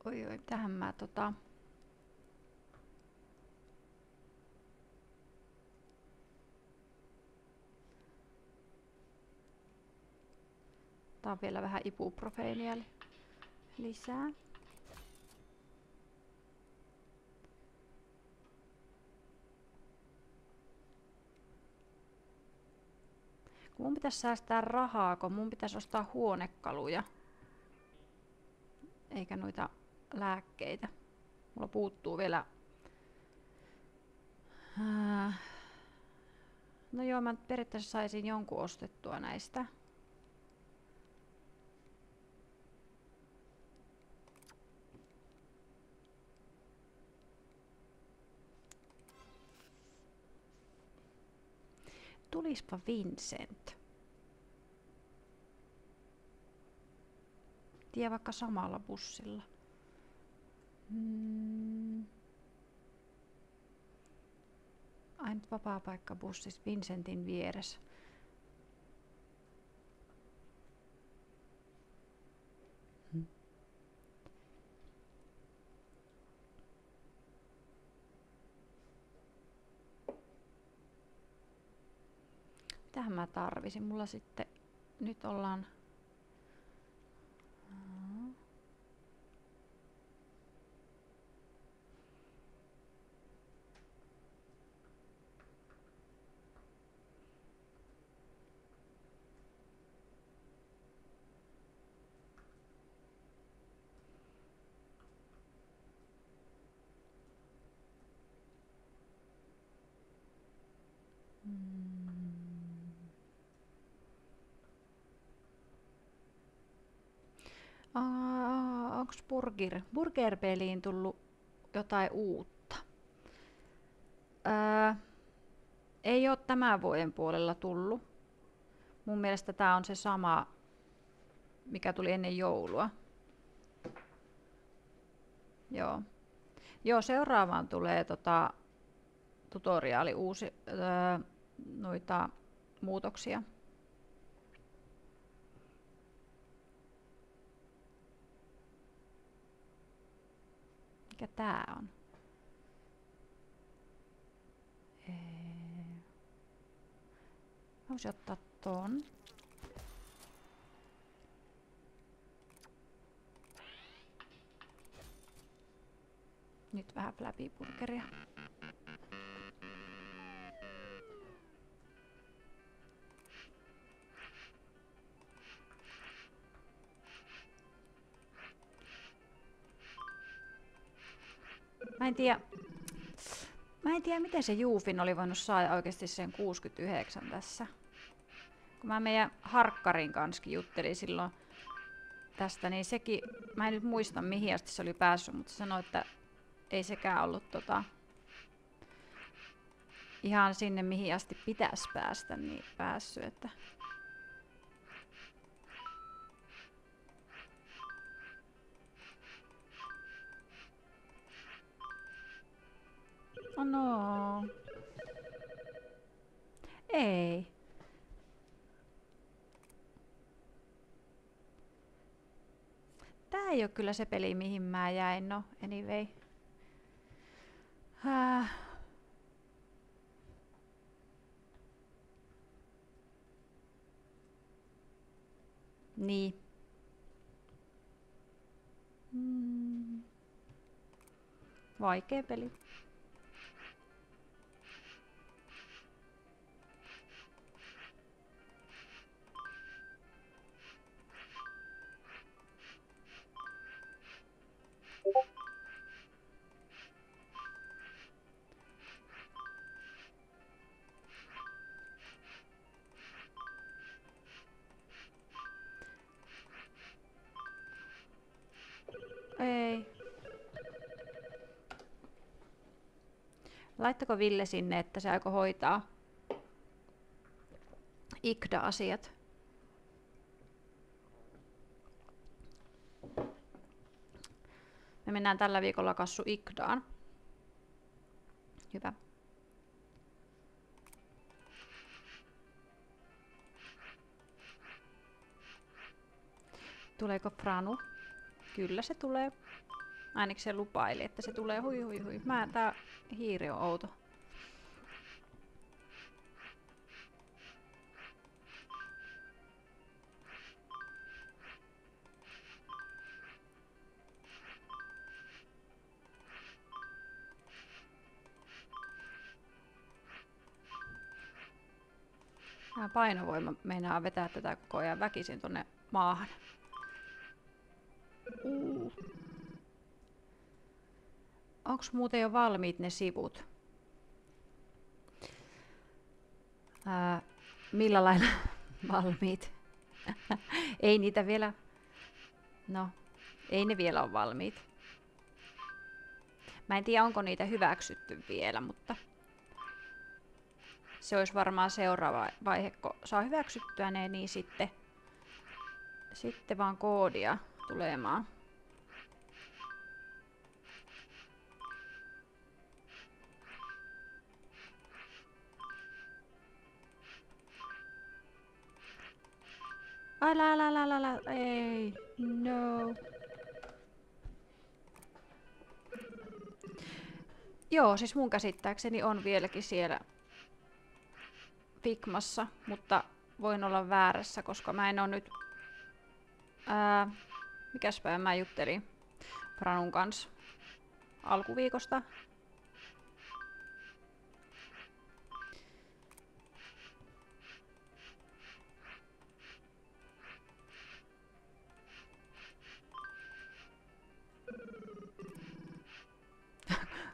Oi oi, tähän mä Tää on vielä vähän ibuprofeenia lisää. Kun mun pitäisi säästää rahaa, kun mun pitäisi ostaa huonekaluja, eikä noita lääkkeitä. Mulla puuttuu vielä. No joo, mä periaatteessa saisin jonkun ostettua näistä. Tulispa Vincent. Tie vaikka samalla bussilla. Ainut vapaa-paikka bussissa Vincentin vieressä. Mitähän mä tarvisin? Mulla sitten nyt ollaan onks Burger-peliin tullut jotain uutta? Ei oo tämän vuoden puolella tullut. Mun mielestä tää on se sama, mikä tuli ennen joulua. Joo. Joo, seuraavaan tulee tutoriaali uusi noita muutoksia. Mikä tää on? Voisin ottaa ton. Nyt vähän Flappy Burgeria. Mä en tiedä miten se Juufin oli voinut saada oikeasti sen 69 tässä. Kun mä meidän Harkkarin kanssa juttelin silloin tästä, niin sekin, mä en nyt muista mihin asti se oli päässyt, mutta se sanoi, että ei sekään ollut ihan sinne mihin asti pitäisi päästä, niin päässyt. Että oh no. Ei. Tää ei oo kyllä se peli mihin mä jäin, no anyway. Niin. Vaikea peli. Ei. Laittako Ville sinne, että se aikoo hoitaa IKDA-asiat? Me mennään tällä viikolla Kassu IKDAan. Hyvä. Tuleeko Franu? Kyllä se tulee. Ainakin se lupaili, että se tulee hui hui hui. Tää hiiri on outo. Tää painovoima meinaa vetää tätä koko ajan väkisin tonne maahan. Onks muuten jo valmiit ne sivut? Millä lailla valmiit? Ei niitä vielä. No, ei ne vielä ole valmiit. Mä en tiedä, onko niitä hyväksytty vielä, mutta se olisi varmaan seuraava vaihe, kun saa hyväksyttyä ne, niin sitten vaan koodia tulemaan. Älä, ei, no. Joo, siis mun käsittääkseni on vieläkin siellä Figmassa, mutta voin olla väärässä, koska mä en oo nyt... mikäs päivä mä juttelin Pranun kanssa alkuviikosta.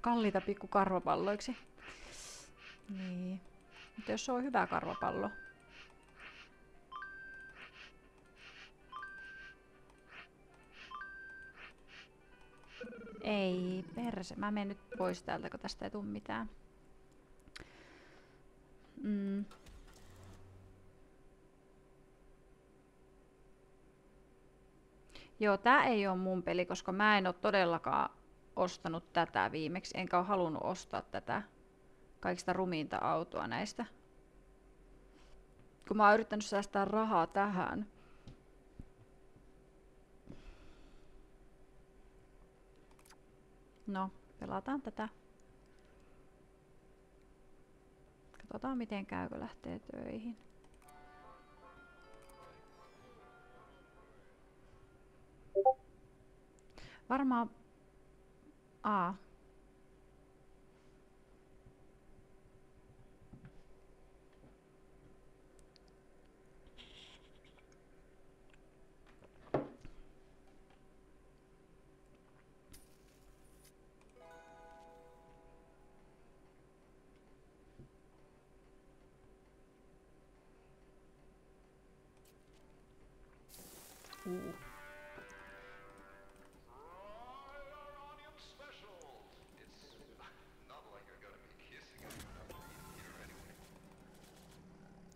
Kalliita pikku karvapalloiksi. Niin. Mutta jos se on hyvä karvapallo. Ei perse. Mä menen nyt pois täältä, kun tästä ei tule mitään. Joo, tää ei oo mun peli, koska mä en oo todellakaan ostanut tätä viimeksi. Enkä oo halunnut ostaa tätä kaikista rumiinta autoa näistä. Kun mä oon yrittänyt säästää rahaa tähän. No, pelataan tätä. Katsotaan miten käy, kun lähtee töihin. Varmaan...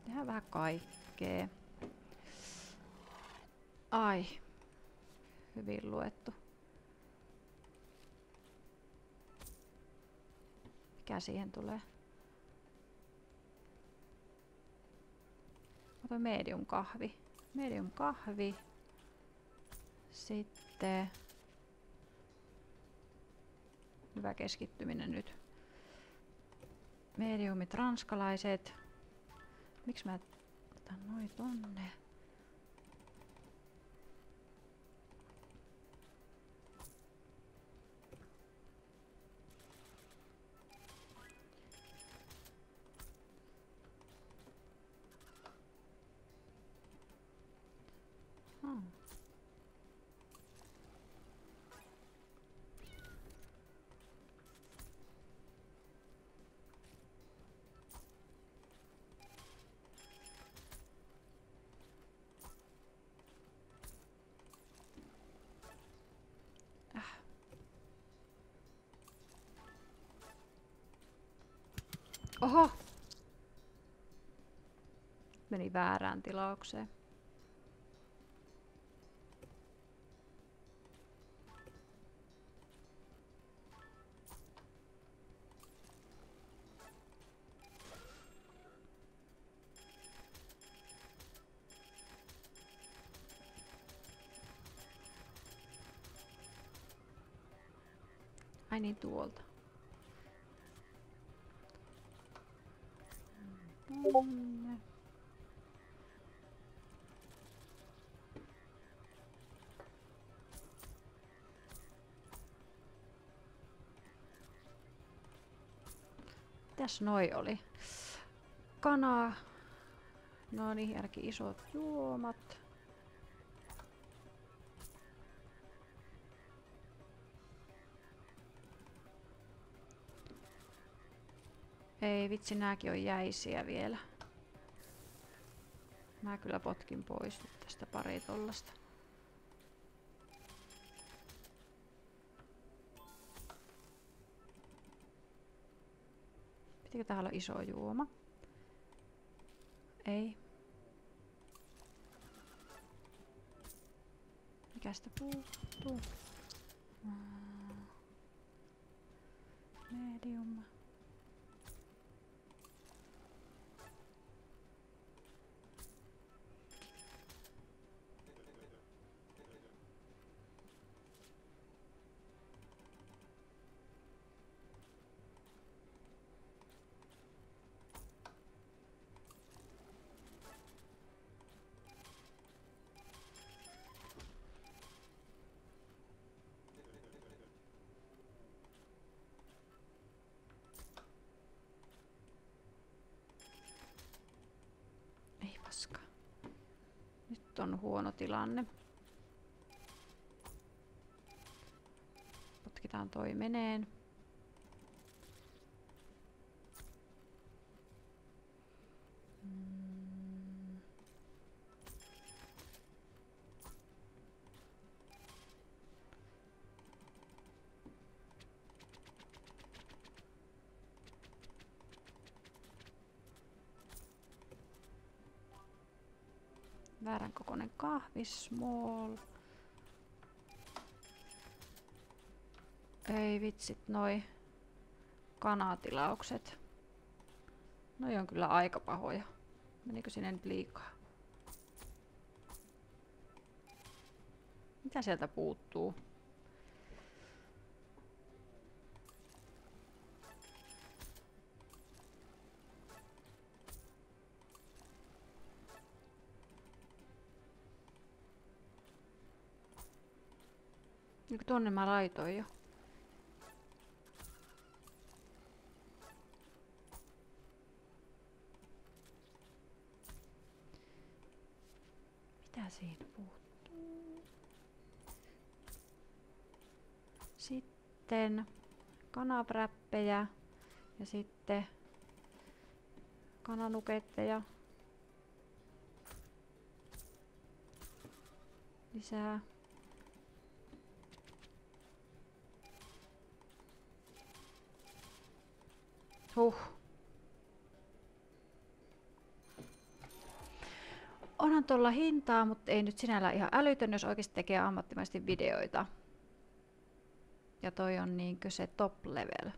Tehdään vähän kaikkea. Ai. Hyvin luettu. Mikä siihen tulee? Ota medium kahvi. Medium kahvi. Sitten... Hyvä keskittyminen nyt. Mediumit ranskalaiset. Miksi mä otan noin tonne? Oho! Meni väärään tilaukseen. Ai niin, tuolta. Tonne. Mitäs noi oli? Kana. No niin, jälkeen isot juomat. Ei vitsi, nääkin on jäisiä vielä. Mä kyllä potkin pois nyt tästä pari tollasta. Pitikö täällä olla iso juoma? Ei. Mikä sitä puuttuu? Medium. Ei paska. Nyt on huono tilanne. Potkitaan toi meneen. Väärän kokoinen kahvi, small. Ei vitsit, noi kanatilaukset. Noi on kyllä aika pahoja. Menikö sinne nyt liikaa? Mitä sieltä puuttuu? Niin tonne mä laitoin jo. Mitä siinä puuttuu? Sitten kanapräppejä ja sitten kananuketteja. Lisää. Onhan tuolla hintaa, mutta ei nyt sinällään ihan älytön, jos oikeasti tekee ammattimaisesti videoita. Ja toi on niinkö se top level.